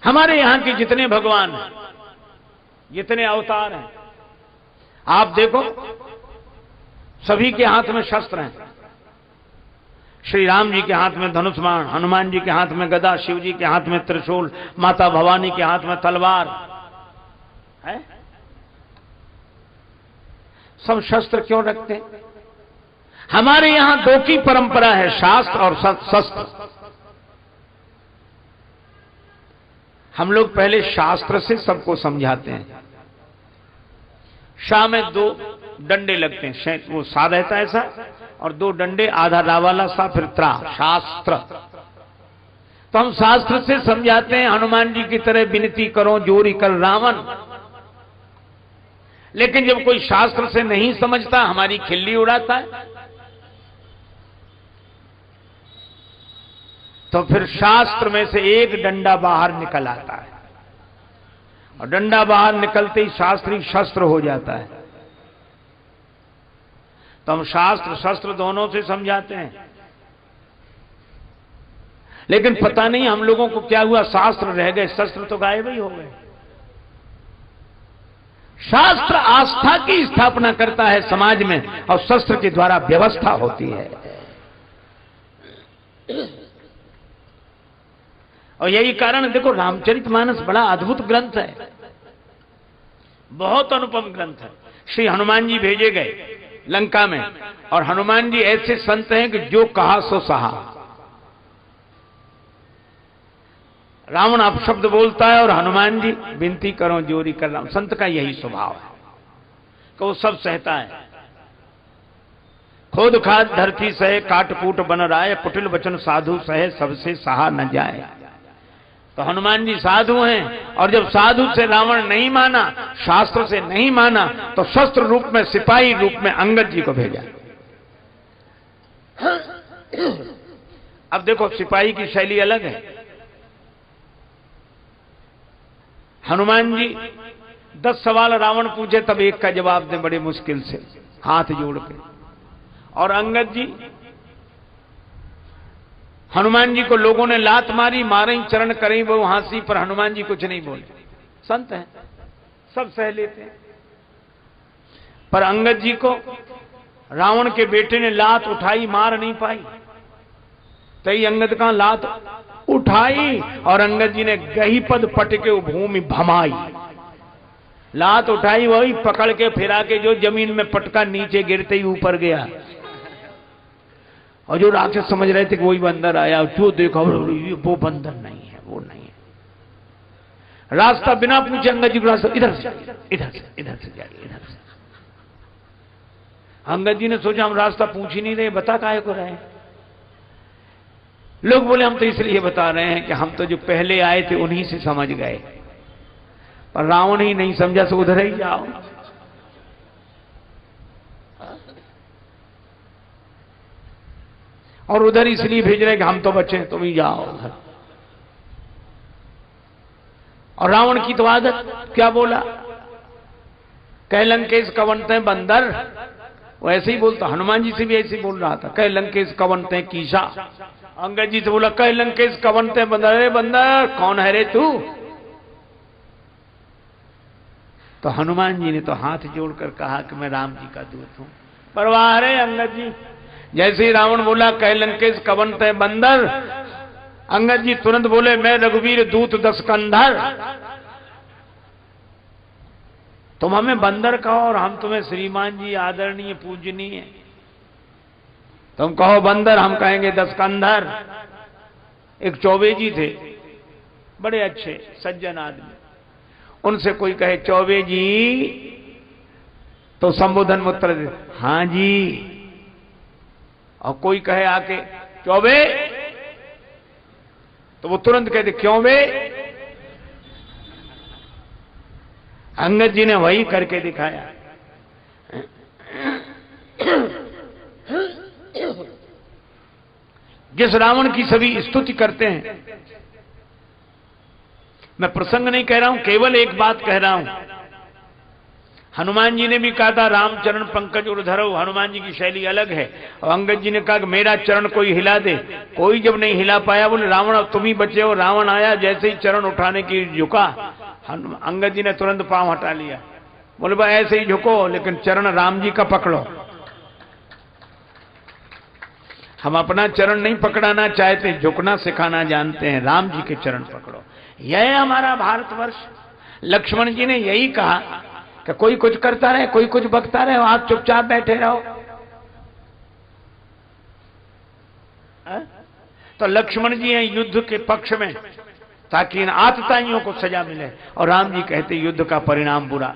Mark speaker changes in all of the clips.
Speaker 1: हमारे यहां के जितने भगवान हैं, जितने अवतार हैं, आप देखो सभी के हाथ में शस्त्र हैं। श्री राम जी के हाथ में धनुष बाण, हनुमान जी के हाथ में गदा, शिव जी के हाथ में त्रिशूल, माता भवानी के हाथ में तलवार है। सब शस्त्र क्यों रखते हैं? हमारे यहां दो की परंपरा है, शास्त्र और शस्त्र। हम लोग पहले शास्त्र से सबको समझाते हैं। शाह में दो डंडे लगते हैं, वो सा रहता है ऐसा, और दो डंडे, आधा रा वाला सा, फिर त्रा, शास्त्र। तो हम शास्त्र से समझाते हैं, हनुमान जी की तरह विनती करो जोरी कर रावण। लेकिन जब कोई शास्त्र से नहीं समझता, हमारी खिल्ली उड़ाता है, तो फिर शास्त्र में से एक डंडा बाहर निकल आता है, और डंडा बाहर निकलते ही शास्त्री शस्त्र हो जाता है। तो हम शास्त्र शस्त्र दोनों से समझाते हैं। लेकिन पता नहीं हम लोगों को क्या हुआ, शास्त्र रह गए, शस्त्र तो गायब ही हो गए। शास्त्र आस्था की स्थापना करता है समाज में, और शस्त्र के द्वारा व्यवस्था होती है। और यही कारण देखो, रामचरितमानस बड़ा अद्भुत ग्रंथ है, बहुत अनुपम ग्रंथ है। श्री हनुमान जी भेजे गए लंका में, और हनुमान जी ऐसे संत हैं कि जो कहा सो सहा। रावण अपशब्द बोलता है और हनुमान जी विनती करो जोरी कर राम। संत का यही स्वभाव है कि वो सब सहता है। खोद खाद धरती सहे, काटकूट बन राय, कुटिल वचन साधु सहे, सबसे सहा न जाए। तो हनुमान जी साधु हैं, और जब साधु से रावण नहीं माना, शास्त्र से नहीं माना, तो शस्त्र रूप में, सिपाही रूप में अंगद जी को भेजा। अब देखो, सिपाही की शैली अलग है। हनुमान जी 10 सवाल रावण पूछे, तब एक का जवाब दे बड़ी मुश्किल से, हाथ जोड़ के। और अंगद जी, हनुमान जी को लोगों ने लात मारी, मारे चरण करें वो हांसी, पर हनुमान जी कुछ नहीं बोले। संत हैं, सब सह लेते हैं। पर अंगद जी को रावण के बेटे ने लात उठाई, मार नहीं पाई। तई अंगद का लात उठाई, और अंगद जी ने गही पद पटके भूमि भमाई। लात उठाई, वही पकड़ के फिरा के जो जमीन में पटका, नीचे गिरते ही ऊपर गया। और जो राक्षस समझ रहे थे कि वही बंदर आया, जो देखा वो बंदर नहीं है, वो नहीं है। रास्ता बिना पूछे अंगद जी को रास्ता, इधर से इधर से इधर से जाइए, इधर से। अंगद जी ने सोचा हम रास्ता पूछ ही नहीं रहे, बता काहे को रहे। लोग बोले हम तो इसलिए बता रहे हैं कि हम तो जो पहले आए थे उन्हीं से समझ गए, पर रावण ही नहीं समझा, सो उधर ही जाओ। और उधर इसलिए भेज रहे कि हम तो बचे, तुम ही जाओ उधर। और रावण की तो आदत, क्या बोला, कह लंकेश कवनते बंदर, वो ऐसे ही बोलता। हनुमान जी से भी ऐसे ही बोल रहा था, कह लंकेश कवनते कीशा। अंगद जी से बोला, कह लंकेश कवनते बंदर, अरे बंदर कौन है रे तू। तो हनुमान जी ने तो हाथ जोड़कर कहा कि मैं राम जी का दूत हूं। परवाह रे अंगद जी। जैसे ही रावण बोला कह लंकेश कवनते बंदर, अंगद जी तुरंत बोले मैं रघुवीर दूत 10 कंधर। तुम हमें बंदर कहो और हम तुम्हें श्रीमान जी, आदरणीय, पूजनीय। तुम कहो बंदर, हम कहेंगे 10 कंधर। एक चौबे जी थे, बड़े अच्छे सज्जन आदमी, उनसे कोई कहे चौबे जी, तो संबोधन में उत्तर दे हां जी। और कोई कहे आके चौबे, तो वो तुरंत कहते क्यों बे। अंगद जी ने वही करके दिखाया। जिस रावण की सभी स्तुति करते हैं, मैं प्रसंग नहीं कह रहा हूं, केवल एक बात कह रहा हूं। हनुमान जी ने भी कहा था राम चरण पंकज उर्धरो, हनुमान जी की शैली अलग है। और अंगद जी ने कहा कि मेरा चरण कोई हिला दे, कोई जब नहीं हिला पाया बोले रावण अब तुम ही बचे हो। रावण आया, जैसे ही चरण उठाने की झुका, अंगद जी ने तुरंत पांव हटा लिया, बोले भाई ऐसे ही झुको लेकिन चरण राम जी का पकड़ो। हम अपना चरण नहीं पकड़ाना चाहते, झुकना सिखाना जानते हैं, राम जी के चरण पकड़ो। यह है हमारा भारतवर्ष। लक्ष्मण जी ने यही कहा कि कोई कुछ करता रहे, कोई कुछ बकता रहे, आप चुपचाप बैठे रहो। तो लक्ष्मण जी हैं युद्ध के पक्ष में ताकि इन आतताइयों को सजा मिले, और राम जी कहते युद्ध का परिणाम बुरा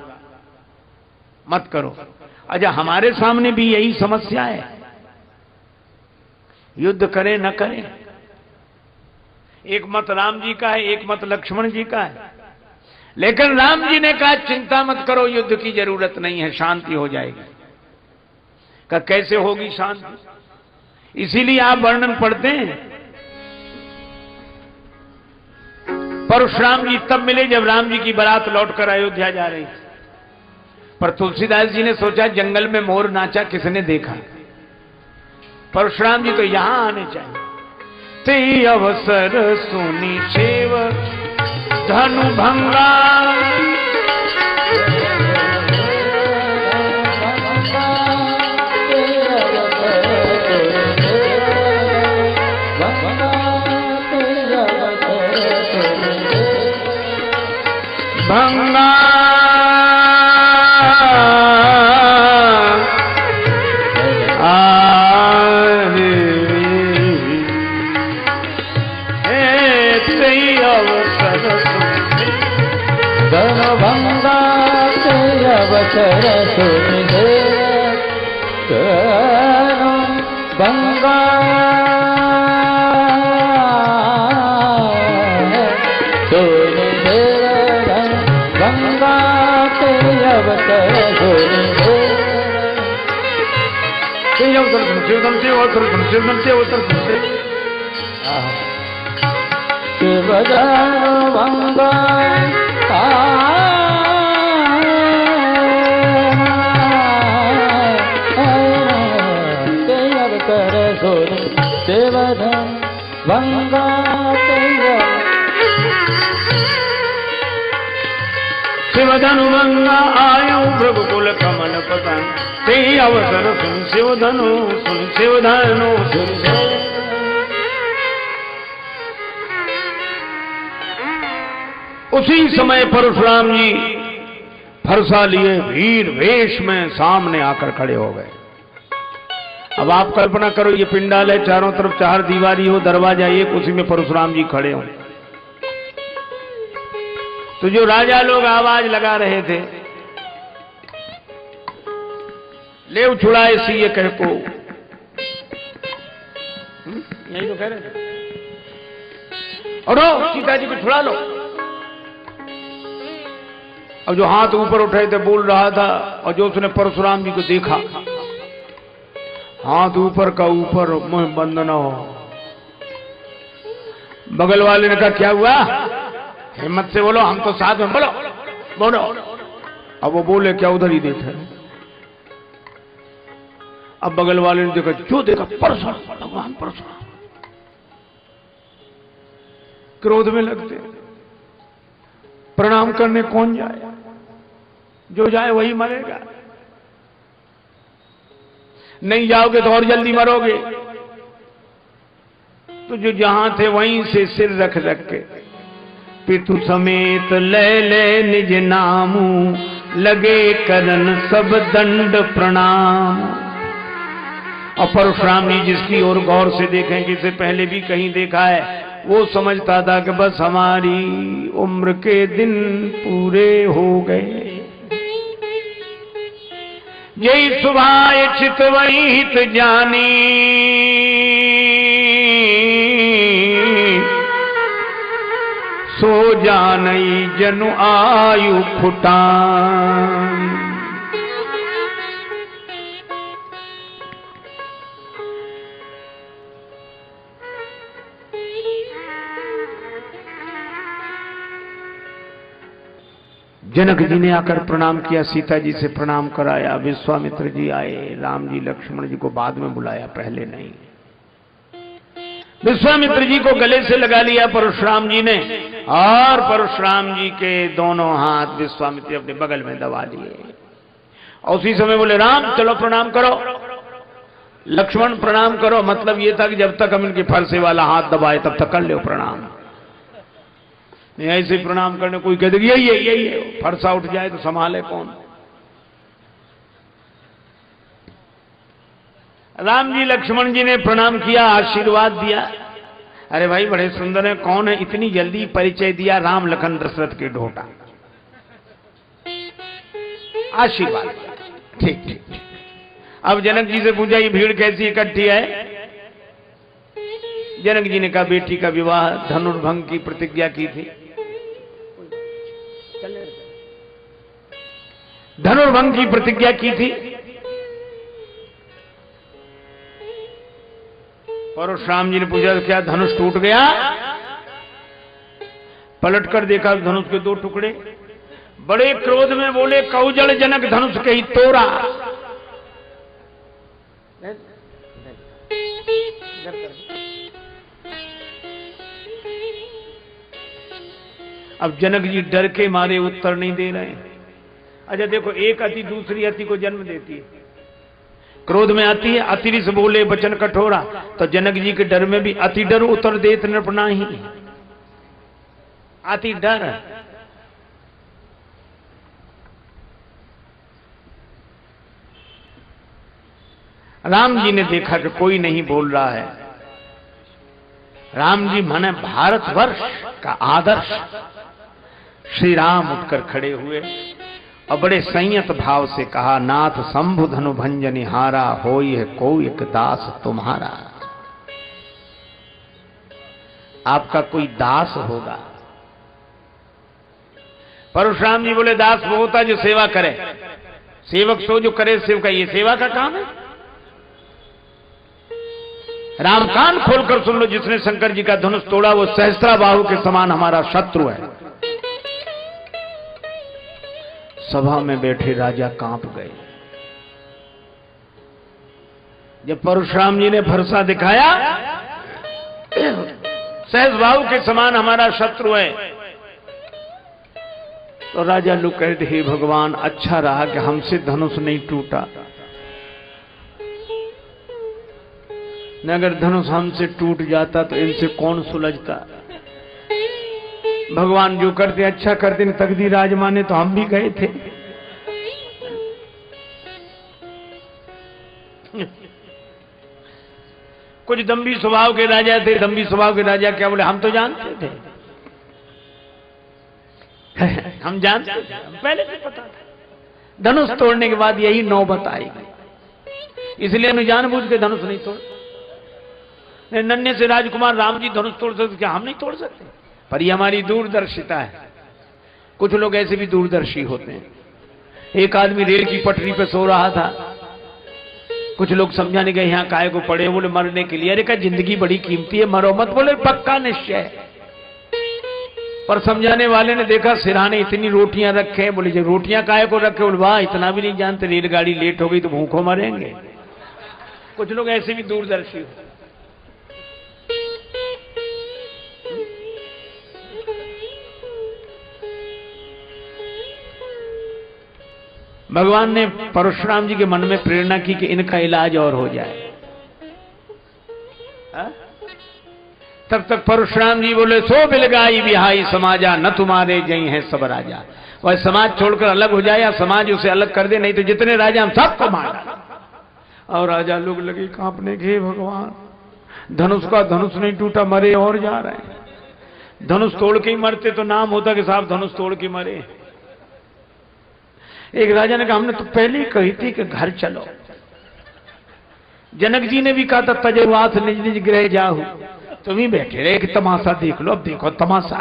Speaker 1: मत करो। अच्छा, हमारे सामने भी यही समस्या है, युद्ध करें न करें। एक मत राम जी का है, एक मत लक्ष्मण जी का है। लेकिन राम जी ने कहा चिंता मत करो, युद्ध की जरूरत नहीं है, शांति हो जाएगी। कहा कैसे होगी शांति? इसीलिए आप वर्णन पढ़ते हैं, परशुराम जी तब मिले जब राम जी की बारात लौटकर अयोध्या जा रही थी। पर तुलसीदास जी ने सोचा जंगल में मोर नाचा किसने देखा, परशुराम जी तो यहां आने चाहिए। ते अवसर सुनी सेव धनु भंगा, भंगा
Speaker 2: अवसर सुनि भंगा सुनि भंगा ते अवसर सुनि शिवधनु भंगा शिवधनु भंगा
Speaker 1: शिवधनु भंगा आयो भृगुकुल कमल पतन, ते अवसर सुन शिवधनु सुन शिवधनु सुन। उसी समय परशुराम जी फरसा लिए वीर वेश में सामने आकर खड़े हो गए। अब आप कल्पना करो, ये पिंडाल है, चारों तरफ चार दीवारी हो, दरवाजा एक, उसी में परशुराम जी खड़े हो। तो जो राजा लोग आवाज लगा रहे थे, ले छुड़ाए सीए कह को, यही तो कह रहे थे, और सीता जी को छुड़ा लो। अब जो हाथ ऊपर उठाए थे बोल रहा था, और जो उसने परशुराम जी को देखा, हाथ ऊपर का ऊपर, मुंह बंद न हो। बगल वाले ने कहा क्या हुआ, हिम्मत से बोलो, हम तो साथ में, बोलो बोलो। अब वो बोले क्या, उधर ही देखे। अब बगल वाले ने देखा, जो देखा परशुराम, भगवान परशुराम। क्रोध में लगते, प्रणाम करने कौन जाए, जो जाए वही मरेगा, नहीं जाओगे तो और जल्दी मरोगे। तो जो जहां थे वहीं से सिर रख रख के पितु समेत ले ले निज नामू, लगे करन सब दंड प्रणाम। और परशुराम जी जिसकी ओर गौर से देखें कि इसे पहले भी कहीं देखा है, वो समझता था कि बस हमारी उम्र के दिन पूरे हो गए। यही सुभाए चित वही हित जानी, सो जानई जनु आयु फुटान। जनक जी ने आकर प्रणाम किया, सीता जी से प्रणाम कराया, विश्वामित्र जी आए, राम जी लक्ष्मण जी को बाद में बुलाया, पहले नहीं। विश्वामित्र जी को गले से लगा लिया परशुराम जी ने, और परशुराम जी के दोनों हाथ विश्वामित्र अपने बगल में दबा लिए। और उसी समय बोले राम चलो प्रणाम करो, लक्ष्मण प्रणाम करो। मतलब ये था कि जब तक हम इनके फरसे वाला हाथ दबाए तब तक कर लो प्रणाम, नहीं ऐसे प्रणाम करने कोई कह देगा यही फरसा उठ जाए तो संभाले कौन। राम जी लक्ष्मण जी ने प्रणाम किया, आशीर्वाद दिया। अरे भाई बड़े सुंदर है, कौन है, इतनी जल्दी परिचय दिया, राम लखन दशरथ के ढोटा। आशीर्वाद ठीक ठीक। अब जनक जी से पूछा ये भीड़ कैसी इकट्ठी है। जनक जी ने कहा बेटी का विवाह धनुर्भंग की प्रतिज्ञा की थी, धनुर्भंग की प्रतिज्ञा की थी। परशुराम जी ने पूछा क्या धनुष टूट गया? पलटकर देखा धनुष के दो टुकड़े। बड़े क्रोध में बोले कौजल जनक धनुष के ही तोड़ा। अब जनक जी डर के मारे उत्तर नहीं दे रहे हैं। अच्छा देखो, एक अति दूसरी अति को जन्म देती है, क्रोध में आती है, अतिरिक्त बोले वचन कठोरा, तो जनक जी के डर में भी अति डर उत्तर देत नृपना ही, अति डर। राम जी ने देखा कि कोई नहीं बोल रहा है। राम जी माने भारतवर्ष का आदर्श। श्री राम उठकर खड़े हुए और बड़े संयत भाव से कहा नाथ शंभु धनु भंजनि हारा, होई है कोई एक दास तुम्हारा। आपका कोई दास होगा। परशुराम जी बोले दास वो होता जो सेवा करे, सेवक तो जो करे सेवका, ये सेवा का काम है। राम कान खोलकर सुन लो, जिसने शंकर जी का धनुष तोड़ा वो सहस्त्राबाहु के समान हमारा शत्रु है। सभा में बैठे राजा कांप गए। जब परशुराम जी ने भरोसा दिखाया सहस्त्राबाहु के समान हमारा शत्रु है, तो राजा लोग कहते हे भगवान अच्छा रहा कि हमसे धनुष नहीं टूटा, न अगर धनुष हमसे टूट जाता तो इनसे कौन सुलझता। भगवान जो करते अच्छा करते, तकदीर आजमाने तो हम भी गए थे। कुछ दम्भी स्वभाव के राजा थे। दम्भी स्वभाव के राजा क्या बोले, हम तो जानते थे, हम जानते थे, पहले से पता था। धनुष तोड़ने के बाद यही नौबत आएगी, इसलिए उन्हें जानबूझ के धनुष नहीं तोड़। नन्हे से राजकुमार राम जी धनुष तोड़ सकते, क्या हम नहीं तोड़ सकते? पर ये हमारी दूरदर्शिता है। कुछ लोग ऐसे भी दूरदर्शी होते हैं। एक आदमी रेल की पटरी पे सो रहा था, कुछ लोग समझाने गए यहाँ काहे को पड़े, बोले मरने के लिए। अरे क्या जिंदगी बड़ी कीमती है, मरो मत। बोले पक्का निश्चय। पर समझाने वाले ने देखा सिरहाने इतनी रोटियां रखे हैं, बोले जो रोटियां काहे को रखे, बोले वाह इतना भी नहीं जानते, रेलगाड़ी लेट हो गई तो भूखों मरेंगे। कुछ लोग ऐसे भी दूरदर्शी हो। भगवान ने परशुराम जी के मन में प्रेरणा की कि इनका इलाज और हो जाए। तब तक परशुराम जी बोले सो बिलगाई बिहाई समाजा, न तुम्हारे जई है सब राजा। वह समाज छोड़कर अलग हो जाए या समाज उसे अलग कर दे, नहीं तो जितने राजा हम सबको मारा। और राजा लोग लगे कांपने के, भगवान धनुष का धनुष नहीं टूटा, मरे और जा रहे हैं। धनुष तोड़ के ही मरते तो नाम होता कि साहब धनुष तोड़ के मरे। एक राजा ने कहा हमने तो पहले ही कही थी कि घर चलो। जनक जी ने भी कहा था तजवाथ निज निज गृह जाहु, तुम ही बैठे रहे कि तमाशा देख लो। अब देखो तमाशा।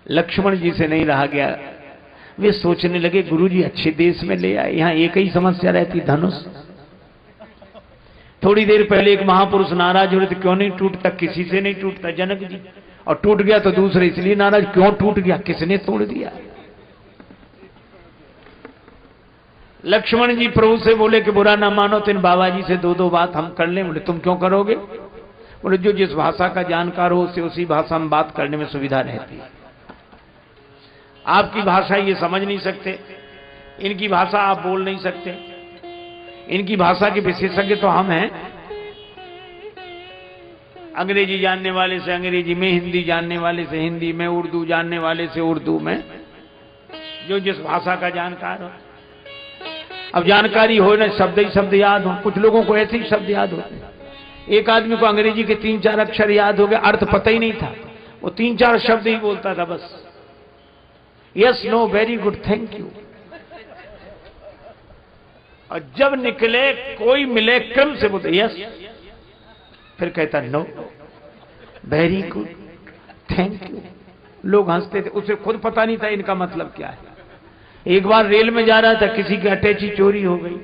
Speaker 1: लक्ष्मण जी से नहीं रहा गया। वे सोचने लगे गुरुजी अच्छे देश में ले आए, यहाँ एक ही समस्या रहती धनुष। थोड़ी देर पहले एक महापुरुष नाराज हो रहे थे, क्यों नहीं टूटता, किसी से नहीं टूटता जनक जी। और टूट गया तो दूसरे इसलिए नाराज, क्यों टूट गया, किसने तोड़ दिया। लक्ष्मण जी प्रभु से बोले कि बुरा ना मानो तो इन बाबा जी से दो दो बात हम कर लें। बोले तुम क्यों करोगे? बोले जो जिस भाषा का जानकार हो उससे उसी भाषा में बात करने में सुविधा रहती है। आपकी भाषा ये समझ नहीं सकते, इनकी भाषा आप बोल नहीं सकते, इनकी भाषा के विशेषज्ञ तो हम हैं। अंग्रेजी जानने वाले से अंग्रेजी में, हिंदी जानने वाले से हिंदी में, उर्दू जानने वाले से उर्दू में, जो जिस भाषा का जानकार हो। अब जानकारी हो ना, शब्द ही शब्द याद हो। कुछ लोगों को ऐसे ही शब्द याद होते हैं। एक आदमी को अंग्रेजी के 3-4 अक्षर याद हो गए, अर्थ पता ही नहीं था, वो 3-4 शब्द ही बोलता था बस। Yes, no, very good, thank you. और जब निकले कोई मिले क्रम से बोलते यस, फिर कहता no, very good, thank you. लोग हंसते थे, उसे खुद पता नहीं था इनका मतलब क्या है। एक बार रेल में जा रहा था, किसी की अटैची चोरी हो गई,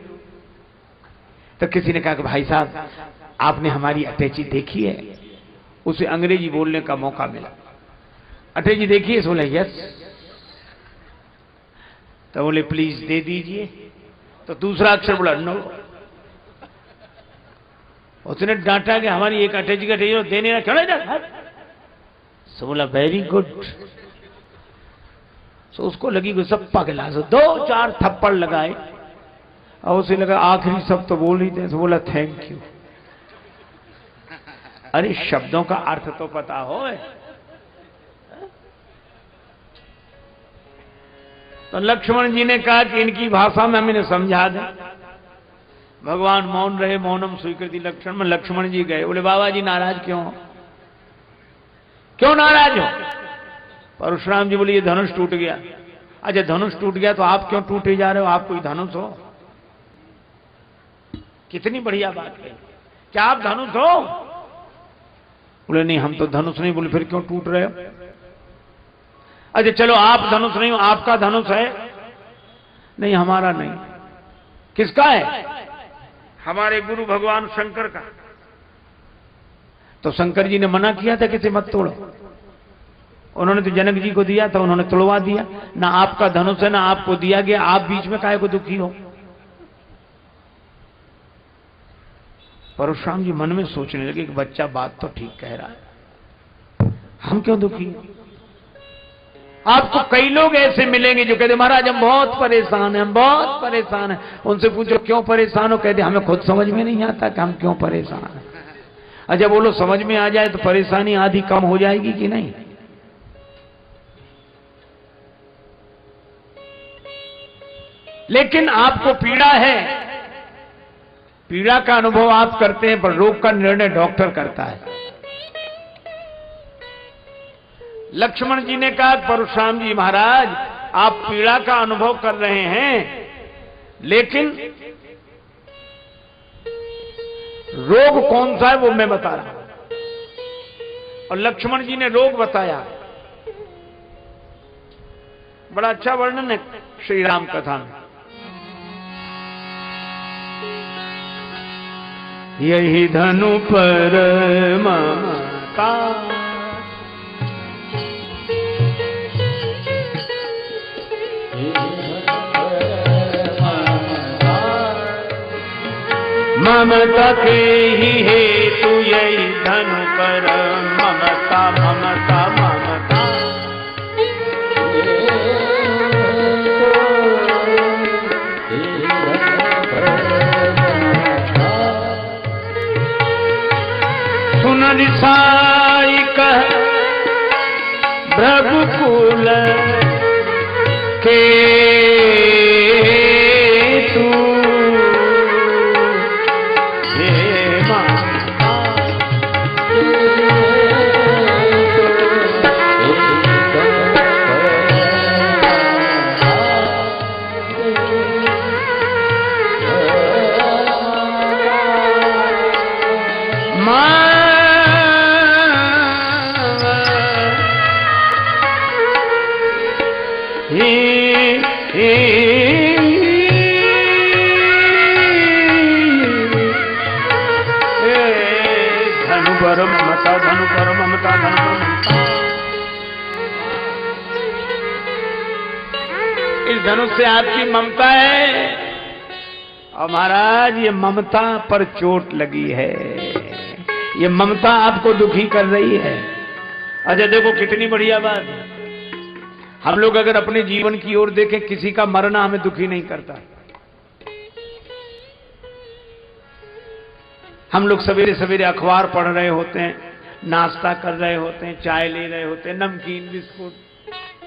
Speaker 1: तो किसी ने कहा कि भाई साहब आपने हमारी अटैची देखी है? उसे अंग्रेजी बोलने का मौका मिला। अटैची देखी है? बोले यस। तो बोले प्लीज दे दीजिए। तो दूसरा अक्षर बोला नो। उसने डांटा कि हमारी एक अटैची का अटैची देने ना, क्यों नहीं जाता? सो बोला वेरी गुड। सो उसको लगी कोई सप्पा के लाश, 2-4 थप्पड़ लगाए और उसे लगा आखिरी सब तो बोल ही थे। तो बोला थैंक यू। अरे शब्दों का अर्थ तो पता हो। तो लक्ष्मण जी ने कहा कि इनकी भाषा में हम इन्हें समझा दें। भगवान मौन रहे, मौनम स्वीकृति लक्षण में। लक्ष्मण जी गए, बोले बाबा जी नाराज क्यों हो? क्यों नाराज हो? परशुराम जी बोले ये धनुष टूट गया। अच्छा धनुष टूट गया तो आप क्यों टूटे जा रहे हो? आप कोई धनुष हो? कितनी बढ़िया बात है, क्या आप धनुष हो? बोले नहीं हम तो धनुष नहीं। बोले फिर क्यों टूट रहे हो? अच्छा चलो आप धनुष नहीं हो, आपका धनुष है? नहीं हमारा नहीं। किसका है? हमारे गुरु भगवान शंकर का। तो शंकर जी ने मना किया था कि मत तोड़ो। उन्होंने तो जनक जी को दिया था, उन्होंने तोड़वा दिया। ना आपका धनुष है ना आपको दिया गया, आप बीच में काहे को दुखी हो? परशुराम जी मन में सोचने लगे कि बच्चा बात तो ठीक कह रहा है, हम क्यों दुखी हैं? आपको कई लोग ऐसे मिलेंगे जो कहते महाराज हम बहुत परेशान हैं, हम बहुत परेशान हैं। उनसे पूछो क्यों परेशान हो? कहते हमें खुद समझ में नहीं आता कि हम क्यों परेशान हैं। अच्छा बोलो समझ में आ जाए तो परेशानी आधी कम हो जाएगी कि नहीं? लेकिन आपको पीड़ा है, पीड़ा का अनुभव आप करते हैं, पर रोग का निर्णय डॉक्टर करता है। लक्ष्मण जी ने कहा परशुराम जी महाराज आप पीड़ा का अनुभव कर रहे हैं, लेकिन रोग कौन सा है वो मैं बता रहा हूं। और लक्ष्मण जी ने रोग बताया। बड़ा अच्छा वर्णन है श्री राम कथा में। यही धनु पर ममता, ममता के ही हेतु यही धनु पर ममता, ममता ममता। सुन रिसाई कह भृगुकुल के धनु पर ममता, धनु पर ममता, धनु पर ममता। इस धनुष से आपकी ममता है, और महाराज ये ममता पर चोट लगी है, ये ममता आपको दुखी कर रही है। अच्छा देखो कितनी बढ़िया बात है, हम लोग अगर अपने जीवन की ओर देखें, किसी का मरना हमें दुखी नहीं करता। हम लोग सवेरे सवेरे अखबार पढ़ रहे होते हैं, नाश्ता कर रहे होते हैं, चाय ले रहे होते हैं, नमकीन, बिस्कुट,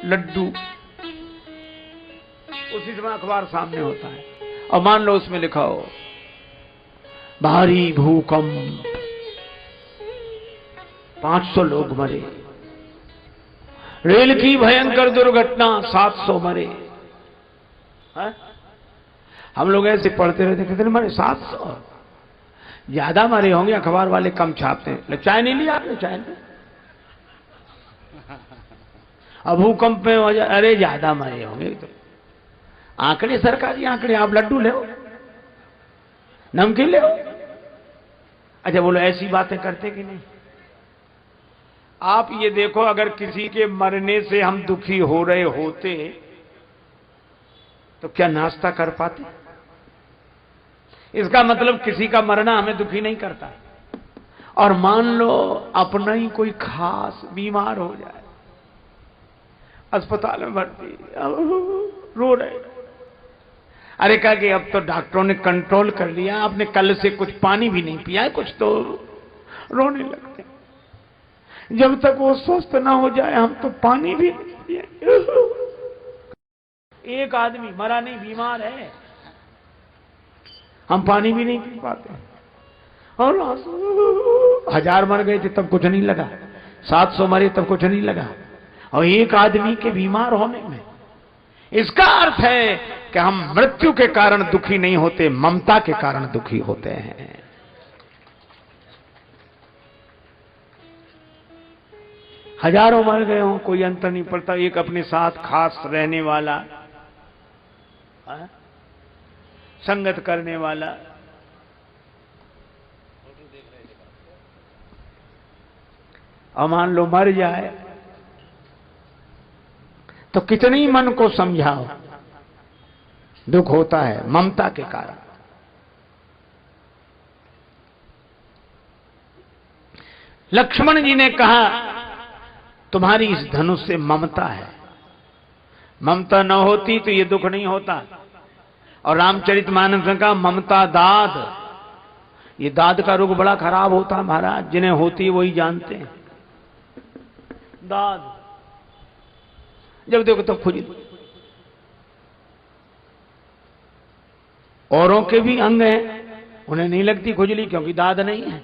Speaker 1: लड्डू, उसी समय अखबार सामने होता है और मान लो उसमें लिखा हो भारी भूकंप, 500 लोग मरे, रेल की भयंकर दुर्घटना, 700 मरे। हा? हम लोग ऐसे पढ़ते रहते, कितने मरे? 700। ज्यादा मरे होंगे, अखबार वाले कम छापते हैं। चाय नहीं लिया आपने? चाय नहीं। अब भूकंप में वजह, अरे ज्यादा मरे होंगे। तो आंकड़े, सरकारी आंकड़े, आप लड्डू ले, नमकीन ले। अच्छा बोलो, ऐसी बातें करते कि नहीं? आप ये देखो, अगर किसी के मरने से हम दुखी हो रहे होते तो क्या नाश्ता कर पाते? इसका मतलब किसी का मरना हमें दुखी नहीं करता। और मान लो अपना ही कोई खास बीमार हो जाए, अस्पताल में भर्ती, रो रहे, अरे कहा कि अब तो डॉक्टरों ने कंट्रोल कर लिया, आपने कल से कुछ पानी भी नहीं पिया है, कुछ तो रोने लगते। जब तक वो स्वस्थ ना हो जाए हम तो पानी भी नहीं पिए। एक आदमी मरा नहीं, बीमार है, हम पानी भी नहीं पी पाते। और 1000 मर गए थे तब कुछ नहीं लगा, 700 मरे तब कुछ नहीं लगा, और एक आदमी के बीमार होने में। इसका अर्थ है कि हम मृत्यु के कारण दुखी नहीं होते, ममता के कारण दुखी होते हैं। हजारों मर गए हों, कोई अंतर नहीं पड़ता। एक अपने साथ खास रहने वाला, संगत करने वाला, और मान लो मर जाए तो कितनी मन को समझाओ, दुख होता है ममता के कारण। लक्ष्मण जी ने कहा तुम्हारी इस धनुष से ममता है, ममता न होती तो ये दुख नहीं होता। और रामचरितमानस में कहा ममता दाद, ये दाद का रोग बड़ा खराब होता है महाराज, जिन्हें होती है वही जानते हैं। दाद जब देखो तो खुजली, औरों के भी अंग हैं, उन्हें नहीं लगती खुजली क्योंकि दाद नहीं है।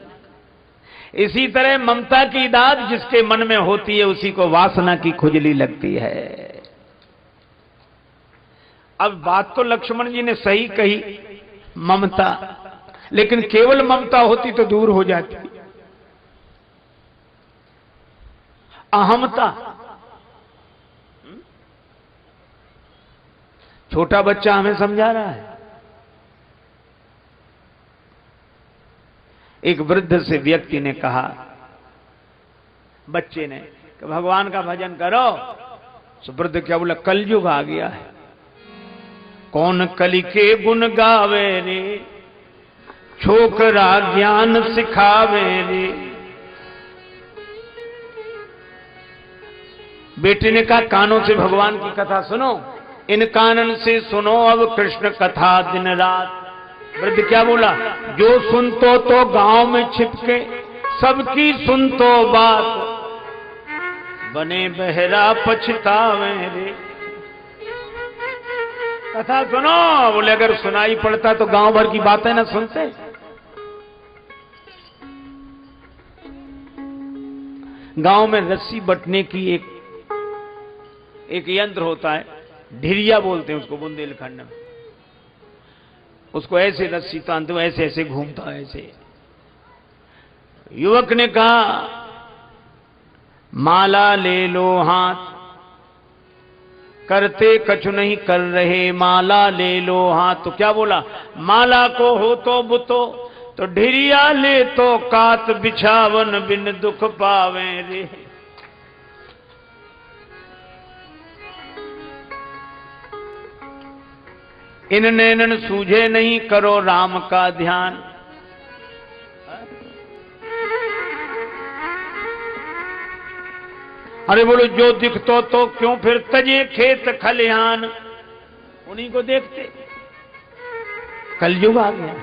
Speaker 1: इसी तरह ममता की दाद जिसके मन में होती है उसी को वासना की खुजली लगती है। अब बात तो लक्ष्मण जी ने सही कही, ममता, लेकिन केवल ममता होती तो दूर हो जाती। अहमता, छोटा बच्चा हमें समझा रहा है। एक वृद्ध से व्यक्ति ने कहा, बच्चे ने, कि भगवान का भजन करो। तो वृद्ध क्या बोला, कलयुग आ गया है, कौन कलि के गुण गावे रे, छोकरा ज्ञान सिखावे रे। बेटे ने कहा कानों से भगवान की कथा सुनो, इन कानन से सुनो अब कृष्ण कथा दिन रात। वृद्ध क्या बोला, जो सुनतो तो गांव में छिपके, सबकी सुनतो बात, बने बहरा पछतावे रे। कथा सुनो, बोले अगर सुनाई पड़ता तो गांव भर की बातें ना सुनते। गांव में रस्सी बटने की एक यंत्र होता है, ढिरिया बोलते हैं उसको बुंदेलखंड में। उसको ऐसे रस्सी तानते, ऐसे ऐसे घूमता है ऐसे। युवक ने कहा माला ले लो हाथ, करते कछु नहीं कर रहे, माला ले लो हाथ। तो क्या बोला, माला को हो तो बुतो, तो ढिरिया ले तो कात, बिछावन बिन दुख पावे रे। इन नैनन सूझे नहीं, करो राम का ध्यान। अरे बोलो जो दिखतो तो क्यों फिर तजे खेत खलिहान, उन्हीं को देखते। कलयुग आ गया।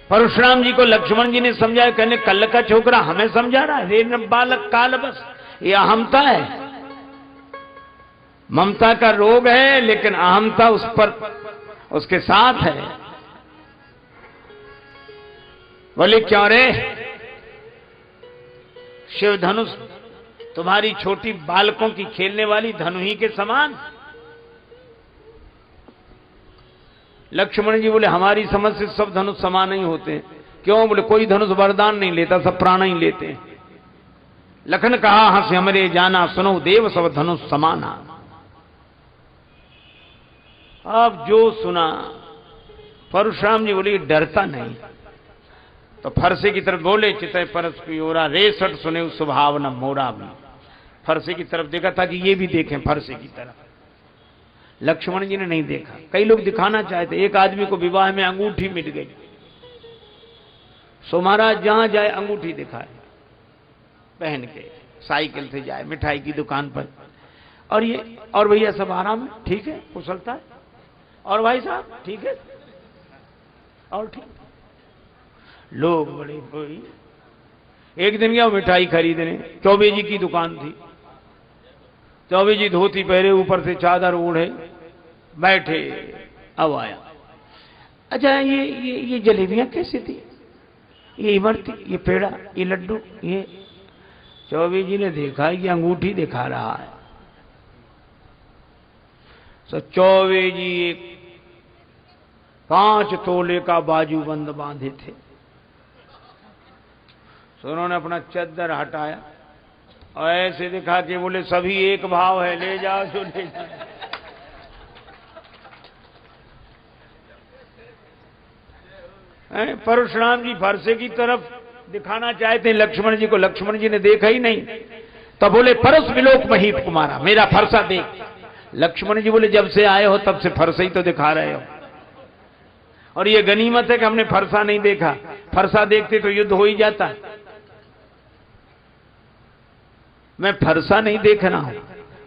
Speaker 1: परशुराम जी को लक्ष्मण जी ने समझाया, कहने कल का छोकरा हमें समझा रहा है, रे बालक काल बस। ये अहमता है, ममता का रोग है, लेकिन अहमता उस पर उसके साथ है। बोले क्यों रे, शिव धनुष तुम्हारी छोटी बालकों की खेलने वाली धनु ही के समान। लक्ष्मण जी बोले हमारी समझ से सब धनुष समान नहीं होते। क्यों? बोले कोई धनुष वरदान नहीं लेता, सब प्राण ही लेते हैं। लखन कहा हंस हमरे जाना, सुनो देव सब धनुष समाना। अब जो सुना, परशुराम जी बोले डरता नहीं, तो फरसे की तरफ बोले चितय परस की ओरा, रे सट सुने स्वभाव न मोरा भी। फरसे की तरफ देखा था कि ये भी देखें फरसे की तरफ। लक्ष्मण जी ने नहीं देखा। कई लोग दिखाना चाहते, एक आदमी को विवाह में अंगूठी मिल गई, सो महाराज जहां जाए अंगूठी दिखाए, पहन के साइकिल से जाए मिठाई की दुकान पर, और ये और भैया सब आराम है, ठीक है, कुशलता है, और भाई साहब ठीक है, और ठीक। लोग बड़े कोई एक दिन गया मिठाई खरीदने, चौबे जी की दुकान थी। चौबे जी धोती पहरे, ऊपर से चादर ओढ़े बैठे। अब आया, अच्छा ये जलेबियां कैसी थी, ये इमरती, ये पेड़ा, ये लड्डू, ये। चौबे जी ने देखा ये अंगूठी दिखा रहा है। तो चौबे जी एक 5 तोले का बाजूबंद बांधे थे। तो उन्होंने अपना चद्दर हटाया और ऐसे दिखा के बोले सभी एक भाव है, ले जाओ जो ले जाओ। परशुराम जी फरसे की तरफ दिखाना चाहते हैं लक्ष्मण जी को, लक्ष्मण जी ने देखा ही नहीं। तो बोले परस विलोक महीप कुमारा, मेरा फरसा देख। लक्ष्मण जी बोले जब से आए हो तब से फरसा ही तो दिखा रहे हो, और ये गनीमत है कि हमने फरसा नहीं देखा। फरसा देखते तो युद्ध हो ही जाता। मैं फरसा नहीं देख रहा हूं।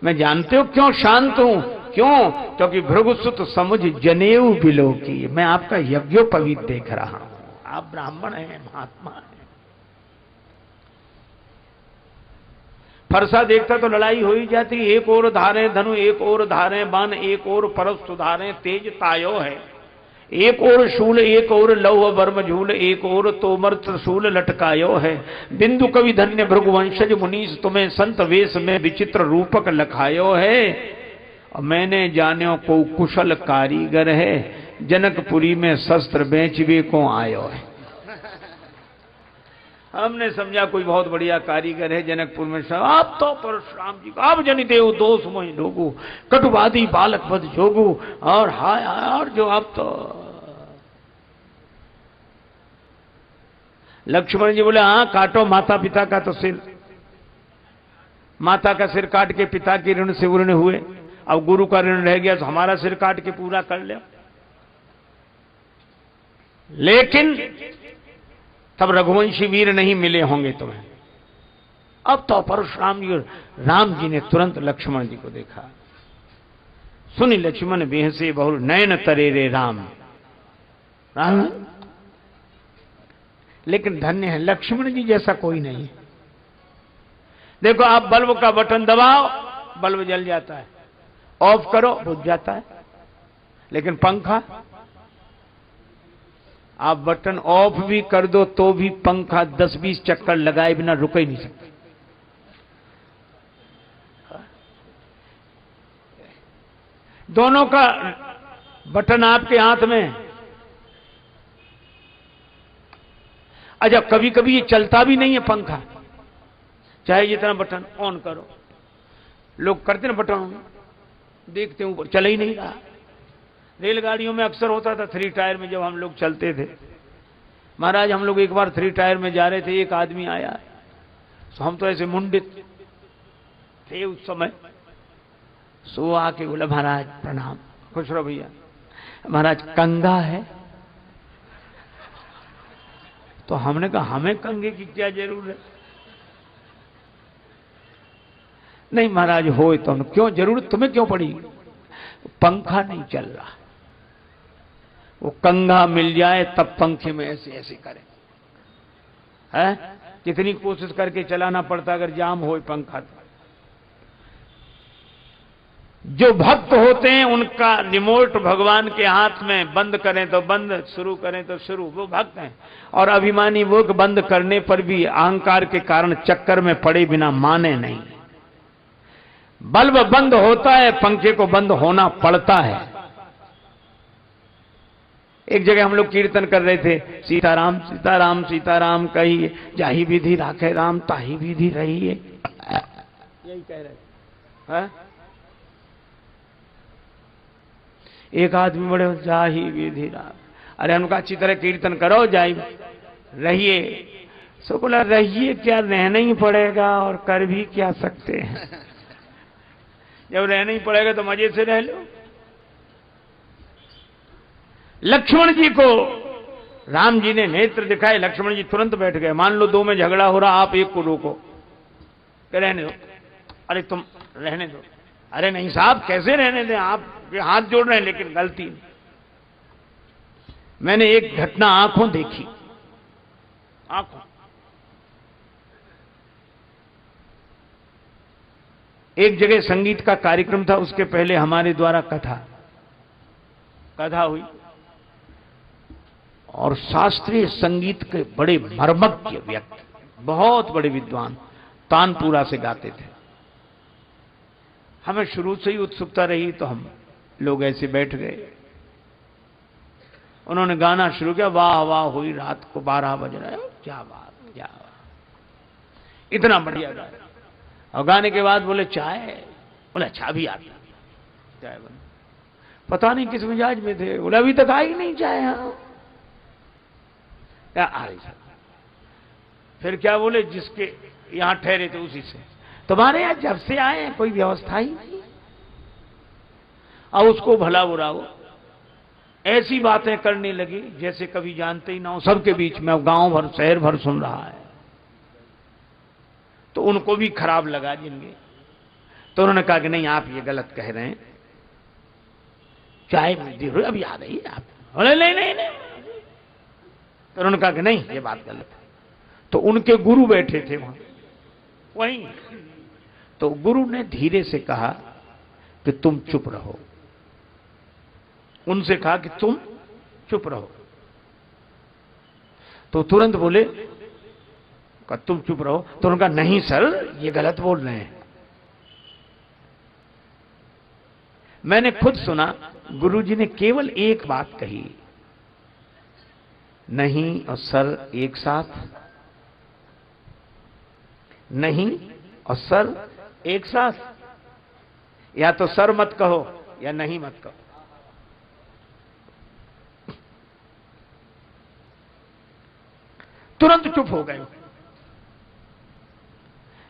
Speaker 1: मैं जानते हो क्यों शांत हूं? क्यों? क्योंकि भृगुसुत समुझ जनेऊ बिलो की, मैं आपका यज्ञोपवीत देख रहा हूं। आप ब्राह्मण हैं, महात्मा हैं। फरसा देखता तो लड़ाई हो ही जाती। एक और धारे धनु, एक और धारे बाण, एक और परस सुधारे तेज तायो है। एक और शूल, एक और लौह वर्म झूल, एक और तोमर त्रिशूल लटकायो है। बिंदु कवि धन्य भृगुवंशज मुनीस, तुम्हें संत वेश में विचित्र रूपक लखायो है। और मैंने जान्यो को कुशल कारीगर है, जनकपुरी में शस्त्र बेचवे को आयो है। हमने समझा कोई बहुत बढ़िया कारीगर है जनकपुर में। आप तो परशुराम जी, आप जनि देव दोष मोहि लोगु, कटुवादी बालक बद जोगु, और हाय और जो आप तो। लक्ष्मण जी बोले हाँ काटो माता पिता का तो सिर। माता का सिर काट के पिता के ऋण से उर्ण हुए, अब गुरु का ऋण रह गया तो हमारा सिर काट के पूरा कर ले। लेकिन तब रघुवंशी वीर नहीं मिले होंगे तुम्हें। अब तो परशुराम जी और राम जी ने तुरंत लक्ष्मण जी को देखा। सुनी लक्ष्मण बेहसे बहुल नयन तरे रे राम। राम लेकिन धन्य है लक्ष्मण जी जैसा कोई नहीं। देखो आप बल्ब का बटन दबाओ, बल्ब जल जाता है, ऑफ करो बुझ जाता है। लेकिन पंखा, आप बटन ऑफ भी कर दो तो भी पंखा 10-20 चक्कर लगाए बिना रुक ही नहीं सकते। दोनों का बटन आपके हाथ में। अच्छा कभी कभी ये चलता भी नहीं है पंखा, चाहे जितना बटन ऑन करो। लोग करते ना बटन देखते ऊपर, चल ही नहीं रहा। रेलगाड़ियों में अक्सर होता था 3 टायर में, जब हम लोग चलते थे महाराज, हम लोग एक बार 3 टायर में जा रहे थे, एक आदमी आया, तो हम तो ऐसे मुंडित थे उस समय। सो आके बोला महाराज प्रणाम। खुश रहो भैया। महाराज कंगा है। तो हमने कहा हमें कंगे की क्या जरूरत है? नहीं महाराज हो तो क्यों जरूरत तुम्हें क्यों पड़ी? पंखा नहीं चल रहा, वो कंगा मिल जाए तब पंखे में ऐसे ऐसे करें। है कितनी कोशिश करके चलाना पड़ता अगर जाम हो पंखा। जो भक्त होते हैं उनका रिमोट भगवान के हाथ में, बंद करें तो बंद, शुरू करें तो शुरू, वो भक्त हैं। और अभिमानी वो बंद करने पर भी अहंकार के कारण चक्कर में पड़े बिना माने नहीं। बल्ब बंद होता है, पंखे को बंद होना पड़ता है। एक जगह हम लोग कीर्तन कर रहे थे, सीताराम सीताराम सीताराम कहिए, जाही विधि राखे राम ताही विधि रहिए, यही कह रहे हैं। एक आदमी बड़े जाही विधि राम, अरे उनका अच्छी तरह कीर्तन करो, जाही रहिए। सो बोला रहिए क्या, रहना ही पड़ेगा और कर भी क्या सकते हैं। जब रहना ही पड़ेगा तो मजे से रह लो। लक्ष्मण जी को राम जी ने नेत्र दिखाए, लक्ष्मण जी तुरंत बैठ गए। मान लो दो में झगड़ा हो रहा, आप एक को रोको, रहने दो। अरे तुम रहने दो। अरे नहीं साहब कैसे रहने दें, आप हाथ जोड़ रहे हैं, लेकिन गलती। मैंने एक घटना आंखों देखी, आंखों। एक जगह संगीत का कार्यक्रम था, उसके पहले हमारे द्वारा कथा हुई और शास्त्रीय संगीत के बड़े मर्मज्ञ व्यक्ति, बहुत बड़े विद्वान तानपुरा से गाते थे। हमें शुरू से ही उत्सुकता रही तो हम लोग ऐसे बैठ गए। उन्होंने गाना शुरू किया, वाह वाह हुई रात को 12 बज रहा है, क्या बात क्या बात, इतना बढ़िया गाया। और गाने के बाद बोले चाय, बोले अच्छा भी आता चाय बन। पता नहीं किस मिजाज में थे, बोले अभी तक आई नहीं चाय। हाँ आ रही सर। फिर क्या बोले, जिसके यहां ठहरे थे उसी से, तुम्हारे यहां जब से आए हैं कोई व्यवस्था ही नहीं। और उसको भला बुरा वो ऐसी बातें करने लगी जैसे कभी जानते ही ना हो, सबके बीच में, गांव भर शहर भर सुन रहा है। तो उनको भी खराब लगा जिनके। तो उन्होंने कहा कि नहीं आप ये गलत कह रहे हैं, चाय में देर अभी आ रही है आप। बोले नहीं नहीं नहीं। तो उन्होंने कहा कि नहीं ये बात गलत है। तो उनके गुरु बैठे थे वहीं। तो गुरु ने धीरे से कहा कि तुम चुप रहो। उनसे कहा कि तुम चुप रहो। तो तुरंत बोले तुम चुप रहो। तो उन्होंने कहा नहीं सर ये गलत बोल रहे हैं। मैंने खुद सुना, गुरुजी ने केवल एक बात कही, नहीं और सर एक साथ, नहीं और सर एक साथ, या तो सर मत कहो या नहीं मत कहो। तुरंत चुप हो गए।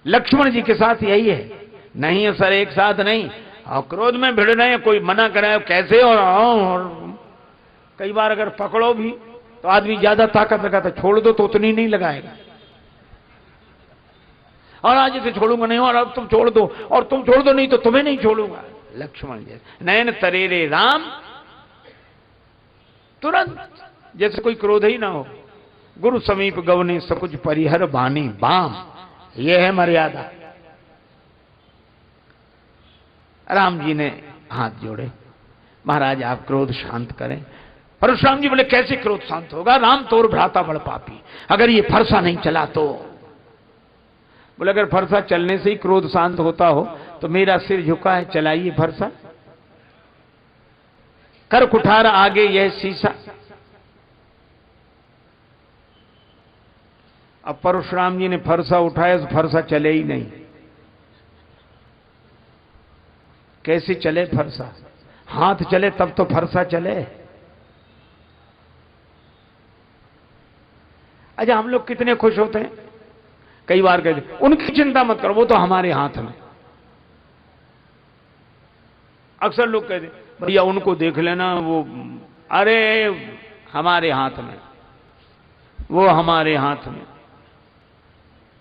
Speaker 1: लक्ष्मण जी के साथ यही है, नहीं सर एक साथ नहीं। और क्रोध में भिड़ रहे हैं, कोई मना कराए कैसे। और कई बार अगर पकड़ो भी तो आदमी ज्यादा ताकत लगाता, छोड़ दो तो उतनी नहीं लगाएगा। और आज इसे छोड़ूंगा नहीं, और अब तुम छोड़ दो, और तुम छोड़ दो नहीं तो तुम्हें नहीं छोड़ूंगा। लक्ष्मण जी नयन तरेरे राम, तुरंत जैसे कोई क्रोध ही ना हो। गुरु समीप गवने सकुच परिहर बानी बाम, यह है मर्यादा। राम जी ने हाथ जोड़े, महाराज आप क्रोध शांत करें। परशुराम जी बोले कैसे क्रोध शांत होगा, राम तोर भ्राता बड़ पापी, अगर ये फरसा नहीं चला तो। बोले अगर फरसा चलने से ही क्रोध शांत होता हो तो मेरा सिर झुका है, चलाइए फरसा। कर कुठार आगे यह शीशा। अब परशुराम जी ने फरसा उठाया तो फरसा चले ही नहीं। कैसे चले फरसा, हाथ चले तब तो फरसा चले। अच्छा हम लोग कितने खुश होते हैं, कई बार कहते उनकी चिंता मत करो वो तो हमारे हाथ में। अक्सर लोग कहते भैया उनको देख लेना, वो अरे हमारे हाथ में, वो हमारे हाथ में।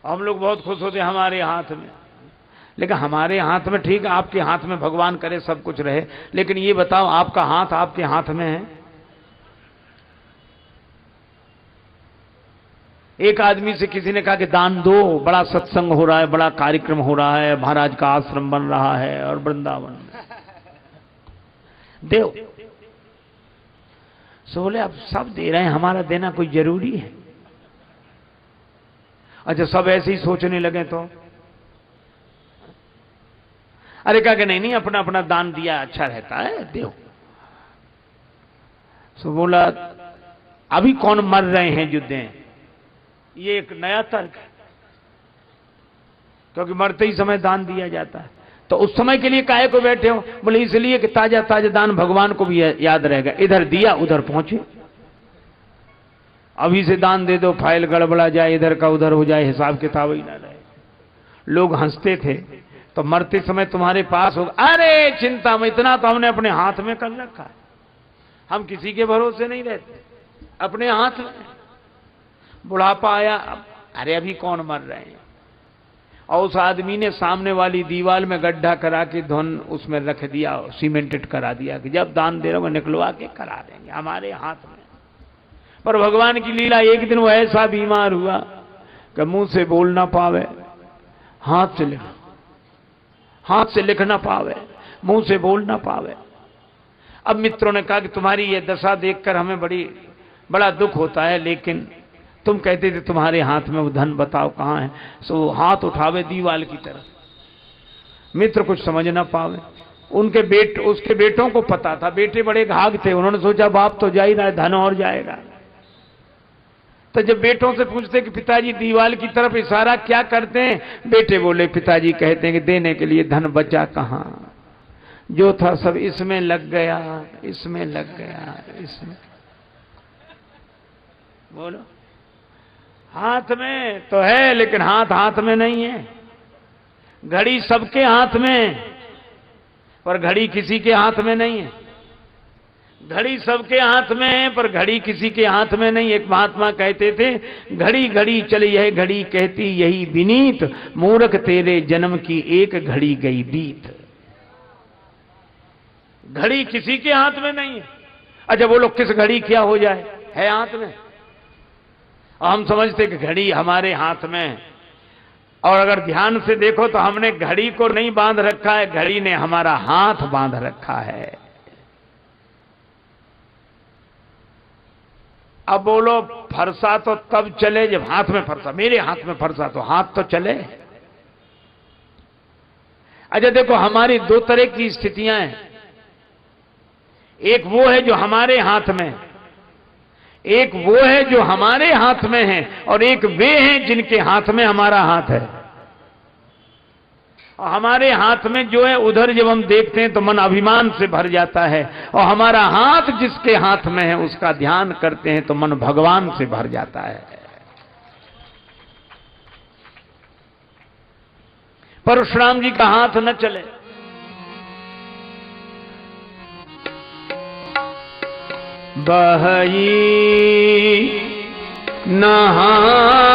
Speaker 1: हम लोग बहुत खुश होते हमारे हाथ में, लेकिन हमारे हाथ में ठीक है, आपके हाथ में भगवान करे सब कुछ रहे, लेकिन ये बताओ आपका हाथ आपके हाथ में है? एक आदमी से किसी ने कहा कि दान दो, बड़ा सत्संग हो रहा है, बड़ा कार्यक्रम हो रहा है, महाराज का आश्रम बन रहा है और वृंदावन दो। सो बोले अब सब दे रहे हैं, हमारा देना कोई जरूरी है? अच्छा सब ऐसे ही सोचने लगे तो? अरे कहा कि नहीं नहीं, अपना अपना दान दिया अच्छा रहता है, दो। सो बोला अभी कौन मर रहे हैं जो दें? ये एक नया तर्क है, क्योंकि मरते ही समय दान दिया जाता है। तो उस समय के लिए काहे को बैठे हो? बोले इसलिए कि ताजा ताजा दान भगवान को भी याद रहेगा, इधर दिया उधर पहुंचे। अभी से दान दे दो, फाइल गड़बड़ा जाए, इधर का उधर हो जाए, हिसाब किताब ही ना रहे। लोग हंसते थे, तो मरते समय तुम्हारे पास होगा, अरे चिंता में, इतना तो हमने अपने हाथ में कर रखा है, हम किसी के भरोसे नहीं रहते, अपने हाथ में। बुढ़ापा आया, अरे अभी कौन मर रहे हैं? और उस आदमी ने सामने वाली दीवार में गड्ढा करा के धन उसमें रख दिया, सीमेंटेड करा दिया कि जब दान दे रहा हूं निकलवा के करा देंगे, हमारे हाथ में। पर भगवान की लीला, एक दिन वो ऐसा बीमार हुआ कि मुंह से बोल ना पावे, हाथ से लिख ना पावे, मुंह से बोल ना पावे। अब मित्रों ने कहा कि तुम्हारी ये दशा देखकर हमें बड़ा दुख होता है, लेकिन तुम कहते थे तुम्हारे हाथ में वो धन, बताओ कहां है? सो हाथ उठावे दीवाल की तरफ। मित्र कुछ समझ ना पावे। उसके बेटों को पता था, बेटे बड़े घाघ थे, उन्होंने सोचा बाप तो जा ही रहा है, धन और जाएगा। तो जब बेटों से पूछते कि पिताजी दीवाल की तरफ इशारा क्या करते हैं, बेटे बोले पिताजी कहते हैं कि देने के लिए धन बचा कहां, जो था सब इसमें लग गया, इसमें लग गया, इसमें। बोलो हाथ में तो है, लेकिन हाथ में नहीं है। घड़ी सबके हाथ में, पर घड़ी किसी के हाथ में नहीं है। घड़ी सबके हाथ में है, पर घड़ी किसी के हाथ में नहीं। एक महात्मा कहते थे, घड़ी घड़ी चली है घड़ी कहती यही विनीत, मूर्ख तेरे जन्म की एक घड़ी गई बीत। घड़ी किसी के हाथ में नहीं है। अच्छा वो लोग किस घड़ी क्या हो जाए, है हाथ में। हम समझते कि घड़ी हमारे हाथ में है, और अगर ध्यान से देखो तो हमने घड़ी को नहीं बांध रखा है, घड़ी ने हमारा हाथ बांध रखा है। अब बोलो फरसा तो तब चले जब हाथ में फरसा, मेरे हाथ में फरसा तो हाथ तो चले। अच्छा देखो हमारी दो तरह की स्थितियां हैं, एक वो है जो हमारे हाथ में, एक वो है जो हमारे हाथ में है, और एक वे हैं जिनके हाथ में हमारा हाथ है। और हमारे हाथ में जो है उधर जब हम देखते हैं तो मन अभिमान से भर जाता है, और हमारा हाथ जिसके हाथ में है उसका ध्यान करते हैं तो मन भगवान से भर जाता है। परशुराम जी का हाथ न चले, बहई न हाथ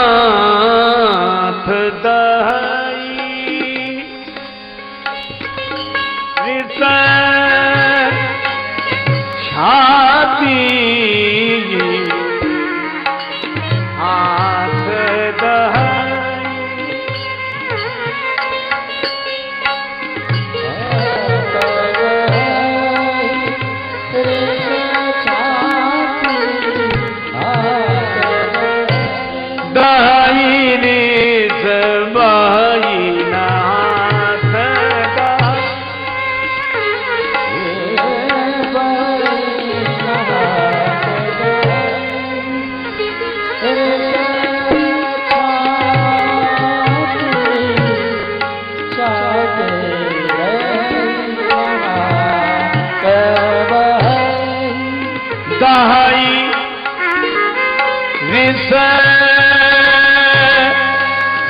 Speaker 1: दहई रिस छाती हाथ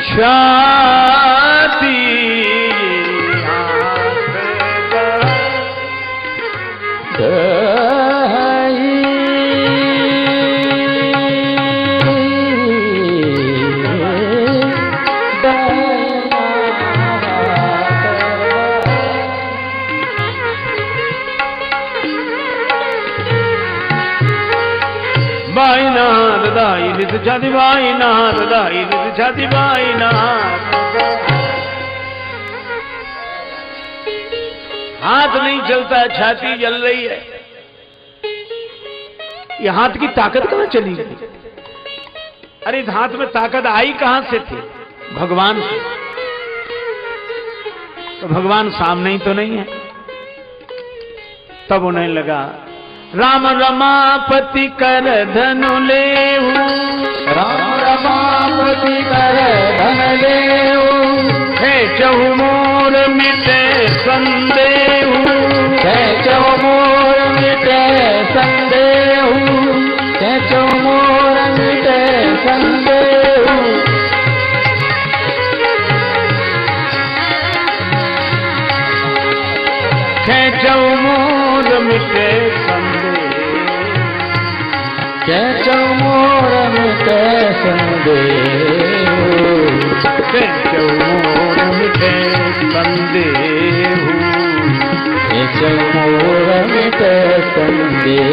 Speaker 1: छाती दाई रित छाती बाई नाथ दाई रित छाती बाई नाथ। हाथ नहीं चलता, छाती जल रही है। ये हाथ की ताकत कहां चली गई? अरे इस हाथ में ताकत आई कहां से थी? भगवान से। तो भगवान सामने ही तो नहीं है। तब उन्हें लगा राम रमापति कर धनु लेहू,
Speaker 2: राम रमापति कर धन लेहू,
Speaker 1: है चहु मोर मिटे संदेहू,
Speaker 2: है चहु मोर मिटे संदेहू, है चहु मोर मिटे संदेहू।
Speaker 1: खेचौ मोर मिटे संदेह,
Speaker 2: खेचौ मोर मिटे संदेह,
Speaker 1: खेचौ मोर मिटे संदेह,
Speaker 2: खेचौ मोर मिटे संदेह।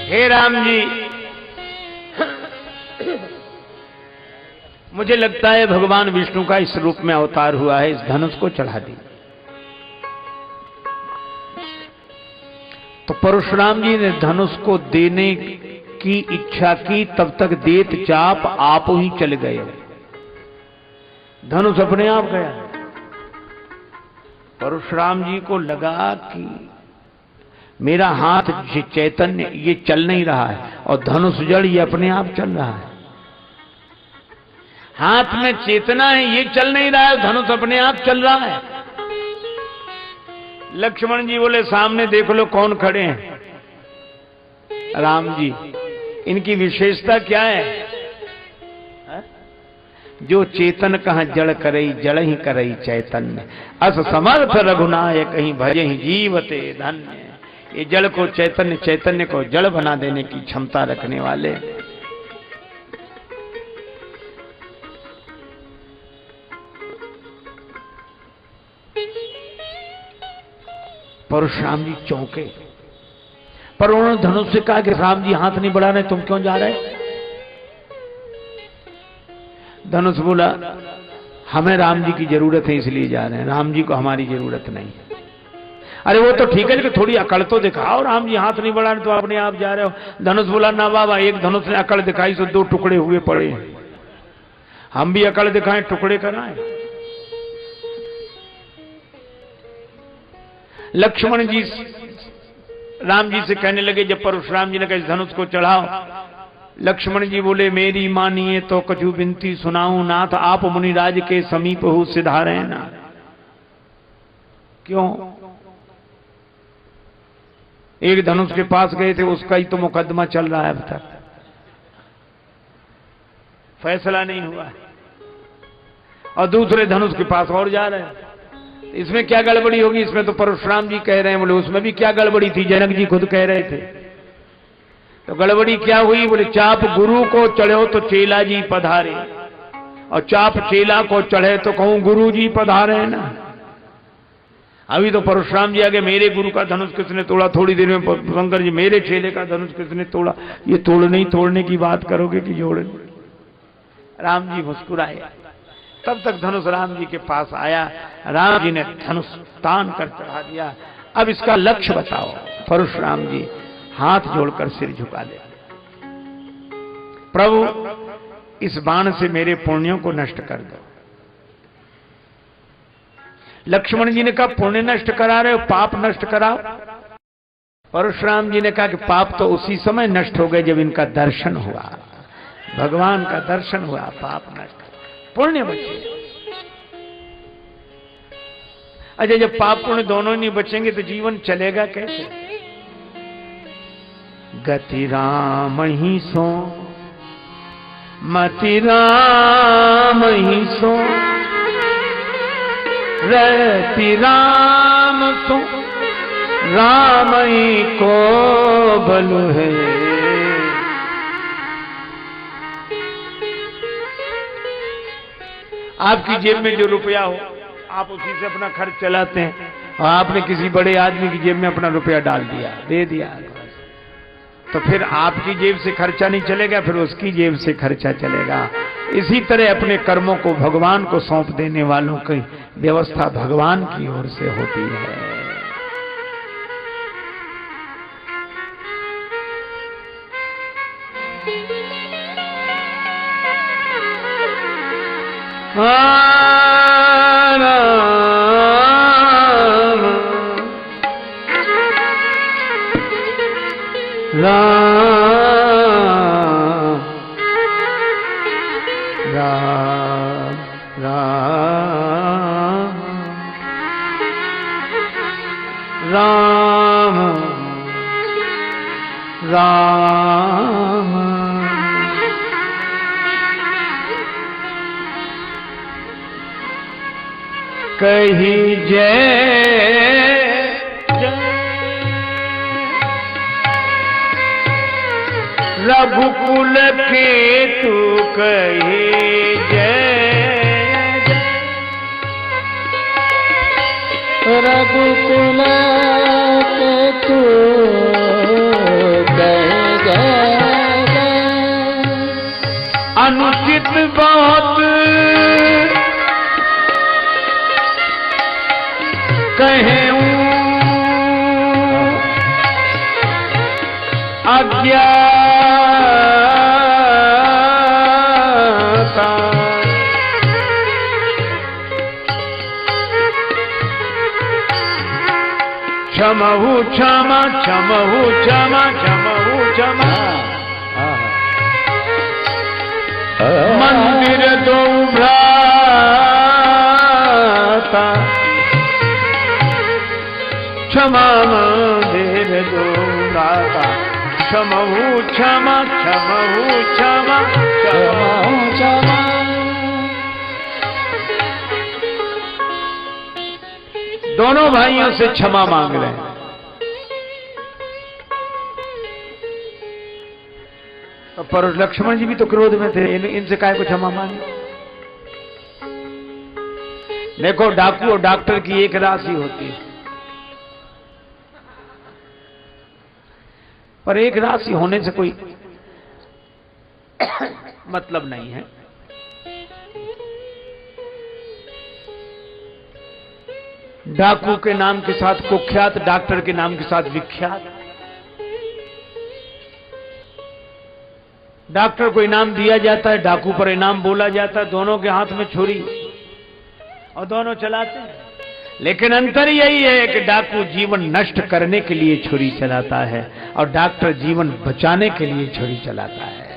Speaker 1: हे राम जी, मुझे लगता है भगवान विष्णु का इस रूप में अवतार हुआ है। इस धनुष को चढ़ा दी। तो परशुराम जी ने धनुष को देने की इच्छा की, तब तक देत चाप आप ही चले गए। धनुष अपने आप गया। परशुराम जी को लगा कि मेरा हाथ चैतन्य ये चल नहीं रहा है और धनुष जड़ ये अपने आप चल रहा है। हाथ में चेतना है, ये चल नहीं रहा है, धनुष अपने आप चल रहा है। लक्ष्मण जी बोले सामने देख लो कौन खड़े हैं। राम जी, इनकी विशेषता क्या है? जो चेतन कहां जड़ करई, जड़ ही करई चैतन्य, अस समर्थ रघुनायक कहीं भजे ही जीवते धन्य। ये जड़ को चैतन्य, चैतन्य को जड़ बना देने की क्षमता रखने वाले। परशुराम जी चौंके, पर उन्होंने धनुष से कहा कि राम जी हाथ नहीं बढ़ा रहे, तुम क्यों जा रहे? धनुष बोला हमें राम जी की जरूरत है इसलिए जा रहे हैं, राम जी को हमारी जरूरत नहीं है। अरे वो तो ठीक है लेकिन थोड़ी अकड़ तो दिखाओ, राम जी हाथ नहीं बढ़ा रहे तो अपने आप जा रहे हो। धनुष बोला ना बाबा, एक धनुष ने अकड़ दिखाई तो दो टुकड़े हुए पड़े, हम भी अकड़ दिखाएं, टुकड़े कराएं। लक्ष्मण जी राम जी से कहने लगे, जब परशुराम जी ने कहा इस धनुष को चढ़ाओ, लक्ष्मण जी बोले मेरी मानिए तो कछु बिनती सुनाऊं, नाथ आप मुनिराज के समीप हो सिधारे ना। क्यों? एक धनुष के पास गए थे, उसका ही तो मुकदमा चल रहा है, अब तक फैसला नहीं हुआ है, और दूसरे धनुष के पास और जा रहे हैं। इसमें क्या गड़बड़ी होगी? इसमें तो परशुराम जी कह रहे हैं। बोले उसमें भी क्या गड़बड़ी थी? जनक जी खुद कह रहे थे। तो गड़बड़ी क्या हुई? बोले चाप गुरु को चढ़ो तो चेला जी पधारे, और चाप चेला को चढ़े तो कहूं गुरु जी पधारे ना। अभी तो परशुराम जी आगे मेरे गुरु का धनुष किसने तोड़ा, थोड़ी देर में शंकर जी मेरे चेले का धनुष किसने तोड़ा। ये तोड़ने ही तोड़ने की बात करोगे कि जोड़े? राम जी मुस्कुराए। तब तक धनुष राम जी के पास आया, राम जी ने धनुष तान कर चढ़ा दिया। अब इसका लक्ष्य बताओ। परशुराम जी हाथ जोड़कर सिर झुका दे, प्रभु इस बाण से मेरे पुण्यों को नष्ट कर दो। लक्ष्मण जी ने कहा पुण्य नष्ट करा रहे हो, पाप नष्ट कराओ। परशुराम जी ने कहा कि पाप तो उसी समय नष्ट हो गए जब इनका दर्शन हुआ, भगवान का दर्शन हुआ, पाप नष्ट, पुण्य बचे। अच्छा जब पाप पुण्य दोनों नहीं बचेंगे तो जीवन चलेगा कैसे? गति राम ही सो मति राम ही सो, रति राम सो राम ही को बलु है। आपकी जेब में जो रुपया हो आप उसी से अपना खर्च चलाते हैं, और आपने किसी बड़े आदमी की जेब में अपना रुपया डाल दिया, दे दिया, तो फिर आपकी जेब से खर्चा नहीं चलेगा, फिर उसकी जेब से खर्चा चलेगा। इसी तरह अपने कर्मों को भगवान को सौंप देने वालों की व्यवस्था भगवान की ओर से होती है। राम राम कही जय रघुकुल के तू कही जय
Speaker 2: रघुकुल के तू कही जय।
Speaker 1: अनुचित बहुत कहूं अज्ञाता क्षमहु क्षमा क्षमहु क्षमा क्षमहु क्षमा। मंदिर दो भ्राता क्षमा मंदिर दो भ्राता क्षमहु क्षमा क्षमहु क्षमा क्षमहु क्षमा। दोनों भाइयों से क्षमा मांग रहे हैं। पर लक्ष्मण जी भी तो क्रोध में थे, इनसे काहे को क्षमा मांगे। देखो डाकू और डॉक्टर की एक राशि होती है, पर एक राशि होने से कोई मतलब नहीं है। डाकू के नाम के साथ कुख्यात, डॉक्टर के नाम के साथ विख्यात। डॉक्टर को इनाम दिया जाता है, डाकू पर इनाम बोला जाता है। दोनों के हाथ में छुरी और दोनों चलाते हैं, लेकिन अंतर यही है कि डाकू जीवन नष्ट करने के लिए छुरी चलाता है और डॉक्टर जीवन बचाने के लिए छुरी चलाता है।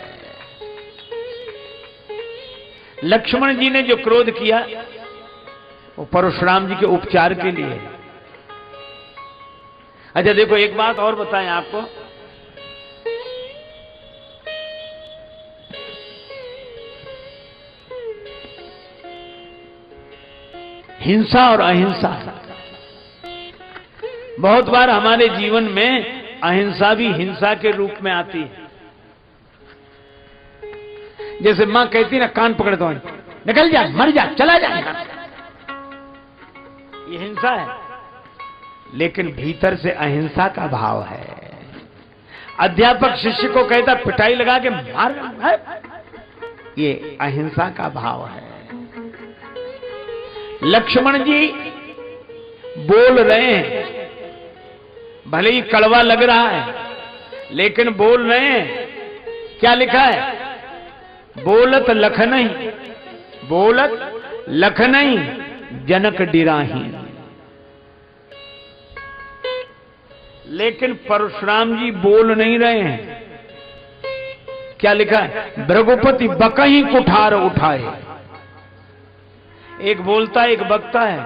Speaker 1: लक्ष्मण जी ने जो क्रोध किया वो परशुराम जी के उपचार के लिए। अच्छा देखो, एक बात और बताएं आपको। हिंसा और अहिंसा, बहुत बार हमारे जीवन में अहिंसा भी हिंसा के रूप में आती है। जैसे मां कहती ना, कान पकड़ दो, निकल जा, मर जा, चला जा, ये हिंसा है। लेकिन भीतर से अहिंसा का भाव है। अध्यापक शिष्य को कहता पिटाई लगा के मार, ये अहिंसा का भाव है। लक्ष्मण जी बोल रहे हैं, भले ही कड़वा लग रहा है, लेकिन बोल रहे हैं। क्या लिखा है? बोलत लख नहीं, बोलत लख नहीं, जनक डिराही। लेकिन परशुराम जी बोल नहीं रहे हैं। क्या लिखा है? भृगुपति बकही कुठार उठाए। एक बोलता है, एक बकता है।